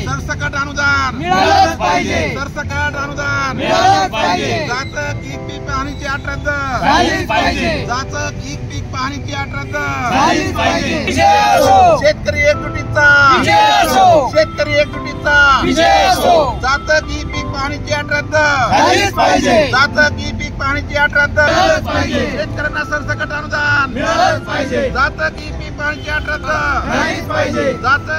सरसकट अनुदान मिळालंच पाहिजे, सरसकट अनुदान मिळालंच पाहिजे, जात पीक पाहणीची अट रद्द झालीच पाहिजे, जात पीक पाहणीची अट रद्द झालीच पाहिजे। विजय असो, शेतकरी एकजुटीचा विजय असो, शेतकरी एकजुटीचा विजय असो, जात पीक पाहणीची अट रद्द झालीच पाहिजे, जात पीक पाहणीची अट रद्द मिळालंच पाहिजे, शेतकऱ्यांना सरसकट अनुदान मिळालंच पाहिजे, जात पीक पाहणीची अट रद्द झालीच पाहिजे। जात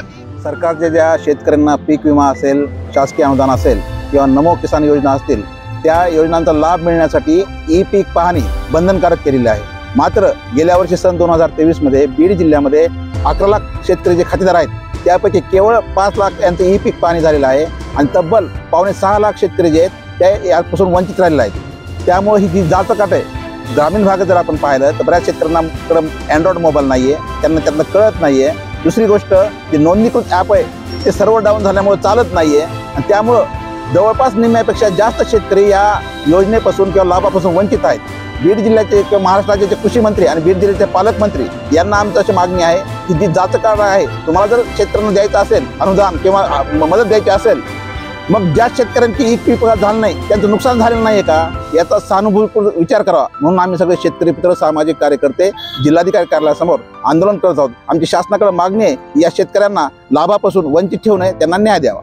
सरकारच्या ज्या शेतकऱ्यांना पीक विमा असेल, शासकीय अनुदान असेल किंवा नमो किसान योजना असतील, त्या योजनांचा लाभ मिळण्यासाठी ई पीक पाहणी बंधनकारक केलेली आहे। मात्र गेल्या वर्षी सन 2023 मध्ये बीड जिल्ह्यामध्ये 11 लाख शेतकरी जे खातेदार आहेत, त्यापैकी केवळ 5 लाख यांचं ई पीक पाहणी झालेलं आहे आणि तब्बल 5.6 लाख शेतकरी जे आहेत ते यापासून वंचित राहिलेले आहेत। त्यामुळे ही जी जाचकाट आहे, ग्रामीण भागात जर आपण पाहिलं तर बऱ्याच शेतकऱ्यांना अँड्रॉइड मोबाईल नाही आहे, त्यांना त्यातलं कळत नाही आहे। दुसरी गोष्ट, जे नोंदणीकृत ॲप आहे ते सर्व डाऊन झाल्यामुळे चालत नाही आहे आणि त्यामुळं जवळपास निम्म्यापेक्षा जास्त शेतकरी या योजनेपासून किंवा लाभापासून वंचित आहेत। बीड जिल्ह्याचे किंवा महाराष्ट्राचे जे कृषी मंत्री आणि बीड जिल्ह्याचे पालकमंत्री यांना आमची अशी मागणी आहे की जी जाचकाट आहे, तुम्हाला जर शेतकऱ्यांना द्यायचं असेल अनुदान किंवा मदत द्यायची असेल, मग ज्या शेतकऱ्यांची ई पीक झालं नाही, त्यांचं नुकसान झालेलं नाही आहे का, याचा सहानुभूतीपूर्वक विचार करावा। म्हणून आम्ही सगळे शेतकरी मित्र, सामाजिक कार्यकर्ते जिल्हाधिकारी कार्यालयासमोर आंदोलन करत आहोत। आमची शासनाकडे मागणी आहे या शेतकऱ्यांना लाभापासून वंचित ठेवू नये, त्यांना न्याय द्यावा।